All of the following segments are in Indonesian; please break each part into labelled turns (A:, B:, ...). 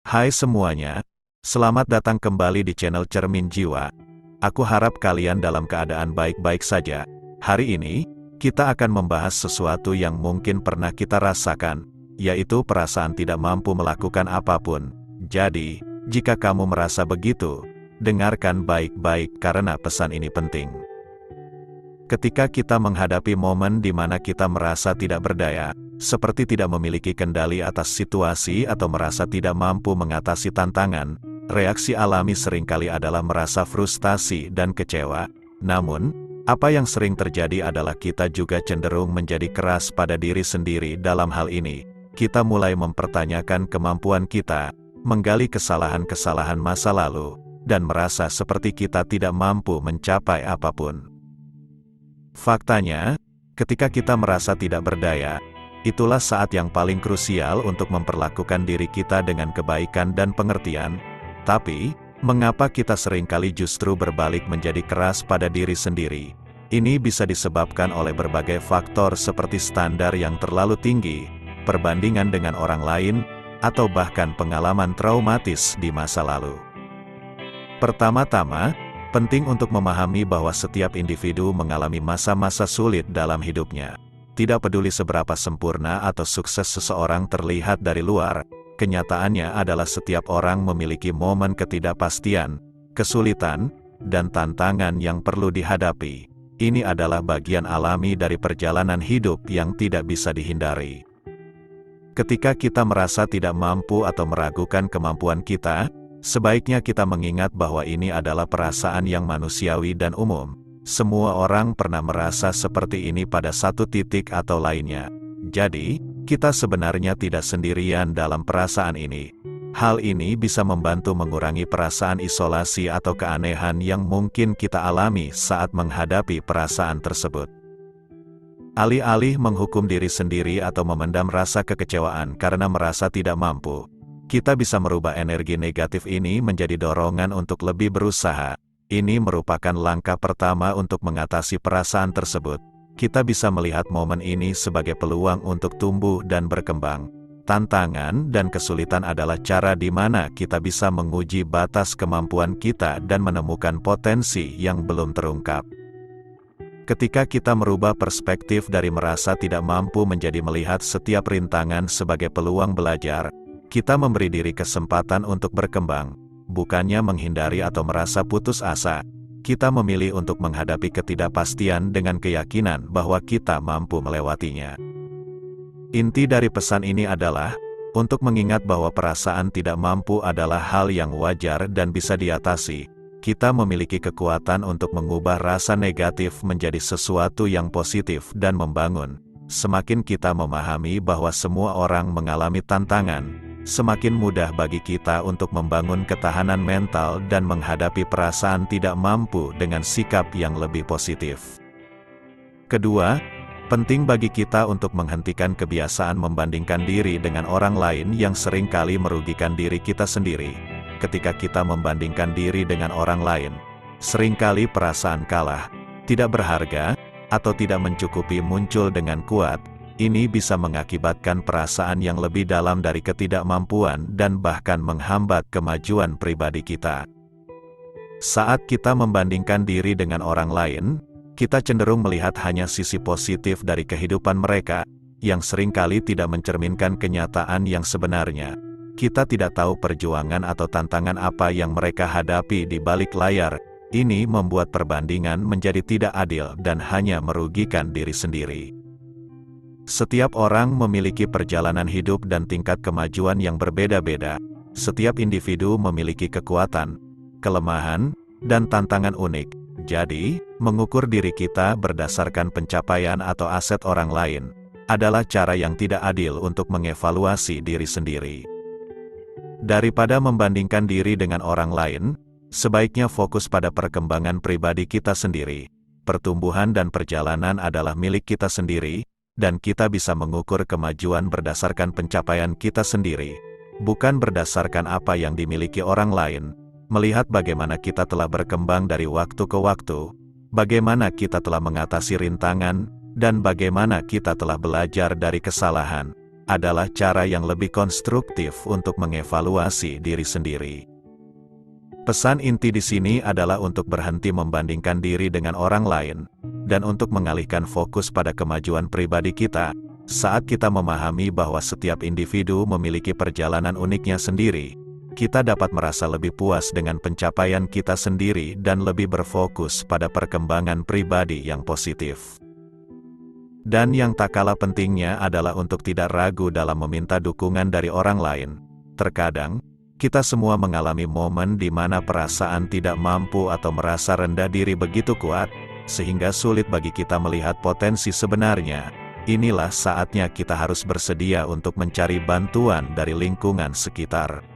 A: Hai semuanya, selamat datang kembali di channel Cermin Jiwa. Aku harap kalian dalam keadaan baik-baik saja. Hari ini, kita akan membahas sesuatu yang mungkin pernah kita rasakan, yaitu perasaan tidak mampu melakukan apapun. Jadi, jika kamu merasa begitu, dengarkan baik-baik karena pesan ini penting. Ketika kita menghadapi momen di mana kita merasa tidak berdaya, seperti tidak memiliki kendali atas situasi atau merasa tidak mampu mengatasi tantangan, reaksi alami seringkali adalah merasa frustasi dan kecewa. Namun, apa yang sering terjadi adalah kita juga cenderung menjadi keras pada diri sendiri dalam hal ini. Kita mulai mempertanyakan kemampuan kita, menggali kesalahan-kesalahan masa lalu, dan merasa seperti kita tidak mampu mencapai apapun. Faktanya, ketika kita merasa tidak berdaya, itulah saat yang paling krusial untuk memperlakukan diri kita dengan kebaikan dan pengertian. Tapi, mengapa kita seringkali justru berbalik menjadi keras pada diri sendiri? Ini bisa disebabkan oleh berbagai faktor seperti standar yang terlalu tinggi, perbandingan dengan orang lain, atau bahkan pengalaman traumatis di masa lalu. Pertama-tama, penting untuk memahami bahwa setiap individu mengalami masa-masa sulit dalam hidupnya. Tidak peduli seberapa sempurna atau sukses seseorang terlihat dari luar, kenyataannya adalah setiap orang memiliki momen ketidakpastian, kesulitan, dan tantangan yang perlu dihadapi. Ini adalah bagian alami dari perjalanan hidup yang tidak bisa dihindari. Ketika kita merasa tidak mampu atau meragukan kemampuan kita, sebaiknya kita mengingat bahwa ini adalah perasaan yang manusiawi dan umum. Semua orang pernah merasa seperti ini pada satu titik atau lainnya. Jadi, kita sebenarnya tidak sendirian dalam perasaan ini. Hal ini bisa membantu mengurangi perasaan isolasi atau keanehan yang mungkin kita alami saat menghadapi perasaan tersebut. Alih-alih menghukum diri sendiri atau memendam rasa kekecewaan karena merasa tidak mampu, kita bisa merubah energi negatif ini menjadi dorongan untuk lebih berusaha. Ini merupakan langkah pertama untuk mengatasi perasaan tersebut. Kita bisa melihat momen ini sebagai peluang untuk tumbuh dan berkembang. Tantangan dan kesulitan adalah cara di mana kita bisa menguji batas kemampuan kita dan menemukan potensi yang belum terungkap. Ketika kita merubah perspektif dari merasa tidak mampu menjadi melihat setiap rintangan sebagai peluang belajar, kita memberi diri kesempatan untuk berkembang, bukannya menghindari atau merasa putus asa. Kita memilih untuk menghadapi ketidakpastian dengan keyakinan bahwa kita mampu melewatinya. Inti dari pesan ini adalah, untuk mengingat bahwa perasaan tidak mampu adalah hal yang wajar dan bisa diatasi. Kita memiliki kekuatan untuk mengubah rasa negatif menjadi sesuatu yang positif dan membangun. Semakin kita memahami bahwa semua orang mengalami tantangan, semakin mudah bagi kita untuk membangun ketahanan mental dan menghadapi perasaan tidak mampu dengan sikap yang lebih positif. Kedua, penting bagi kita untuk menghentikan kebiasaan membandingkan diri dengan orang lain yang seringkali merugikan diri kita sendiri. Ketika kita membandingkan diri dengan orang lain, seringkali perasaan kalah, tidak berharga, atau tidak mencukupi muncul dengan kuat. Ini bisa mengakibatkan perasaan yang lebih dalam dari ketidakmampuan dan bahkan menghambat kemajuan pribadi kita. Saat kita membandingkan diri dengan orang lain, kita cenderung melihat hanya sisi positif dari kehidupan mereka, yang seringkali tidak mencerminkan kenyataan yang sebenarnya. Kita tidak tahu perjuangan atau tantangan apa yang mereka hadapi di balik layar. Ini membuat perbandingan menjadi tidak adil dan hanya merugikan diri sendiri. Setiap orang memiliki perjalanan hidup dan tingkat kemajuan yang berbeda-beda. Setiap individu memiliki kekuatan, kelemahan, dan tantangan unik. Jadi, mengukur diri kita berdasarkan pencapaian atau aset orang lain adalah cara yang tidak adil untuk mengevaluasi diri sendiri. Daripada membandingkan diri dengan orang lain, sebaiknya fokus pada perkembangan pribadi kita sendiri. Pertumbuhan dan perjalanan adalah milik kita sendiri, dan kita bisa mengukur kemajuan berdasarkan pencapaian kita sendiri, bukan berdasarkan apa yang dimiliki orang lain. Melihat bagaimana kita telah berkembang dari waktu ke waktu, bagaimana kita telah mengatasi rintangan, dan bagaimana kita telah belajar dari kesalahan. adalah cara yang lebih konstruktif untuk mengevaluasi diri sendiri. Pesan inti di sini adalah untuk berhenti membandingkan diri dengan orang lain, dan untuk mengalihkan fokus pada kemajuan pribadi kita. Saat kita memahami bahwa setiap individu memiliki perjalanan uniknya sendiri, kita dapat merasa lebih puas dengan pencapaian kita sendiri dan lebih berfokus pada perkembangan pribadi yang positif. Dan yang tak kalah pentingnya adalah untuk tidak ragu dalam meminta dukungan dari orang lain. Terkadang, kita semua mengalami momen di mana perasaan tidak mampu atau merasa rendah diri begitu kuat, sehingga sulit bagi kita melihat potensi sebenarnya. Inilah saatnya kita harus bersedia untuk mencari bantuan dari lingkungan sekitar.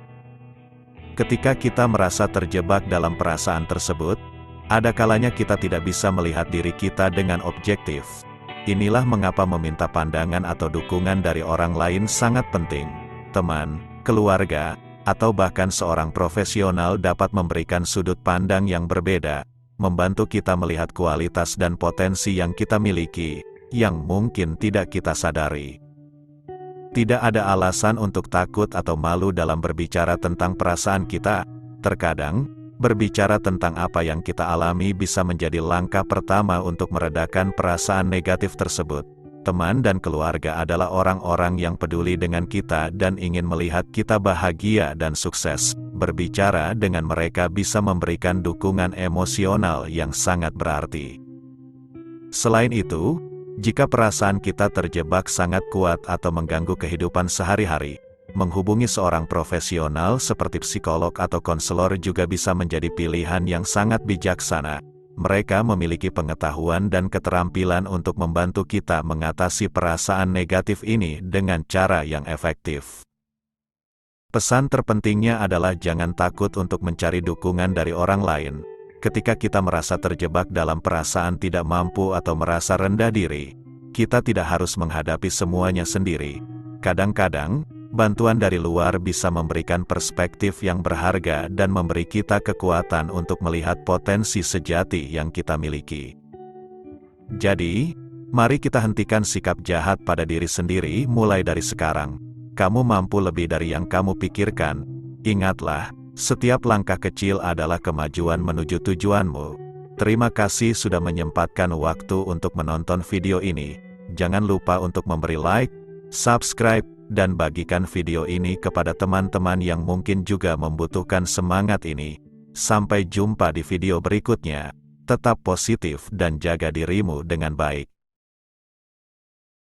A: Ketika kita merasa terjebak dalam perasaan tersebut, ada kalanya kita tidak bisa melihat diri kita dengan objektif. Inilah mengapa meminta pandangan atau dukungan dari orang lain sangat penting. Teman, keluarga, atau bahkan seorang profesional dapat memberikan sudut pandang yang berbeda, membantu kita melihat kualitas dan potensi yang kita miliki, yang mungkin tidak kita sadari. Tidak ada alasan untuk takut atau malu dalam berbicara tentang perasaan kita. Terkadang, berbicara tentang apa yang kita alami bisa menjadi langkah pertama untuk meredakan perasaan negatif tersebut. Teman dan keluarga adalah orang-orang yang peduli dengan kita dan ingin melihat kita bahagia dan sukses. Berbicara dengan mereka bisa memberikan dukungan emosional yang sangat berarti. Selain itu, jika perasaan kita terjebak sangat kuat atau mengganggu kehidupan sehari-hari, menghubungi seorang profesional seperti psikolog atau konselor juga bisa menjadi pilihan yang sangat bijaksana. Mereka memiliki pengetahuan dan keterampilan untuk membantu kita mengatasi perasaan negatif ini dengan cara yang efektif. Pesan terpentingnya adalah jangan takut untuk mencari dukungan dari orang lain. Ketika kita merasa terjebak dalam perasaan tidak mampu atau merasa rendah diri, kita tidak harus menghadapi semuanya sendiri. Kadang-kadang, bantuan dari luar bisa memberikan perspektif yang berharga dan memberi kita kekuatan untuk melihat potensi sejati yang kita miliki. Jadi, mari kita hentikan sikap jahat pada diri sendiri mulai dari sekarang. Kamu mampu lebih dari yang kamu pikirkan. Ingatlah, setiap langkah kecil adalah kemajuan menuju tujuanmu. Terima kasih sudah menyempatkan waktu untuk menonton video ini. Jangan lupa untuk memberi like, subscribe, dan bagikan video ini kepada teman-teman yang mungkin juga membutuhkan semangat ini. Sampai jumpa di video berikutnya. Tetap positif dan jaga dirimu dengan baik.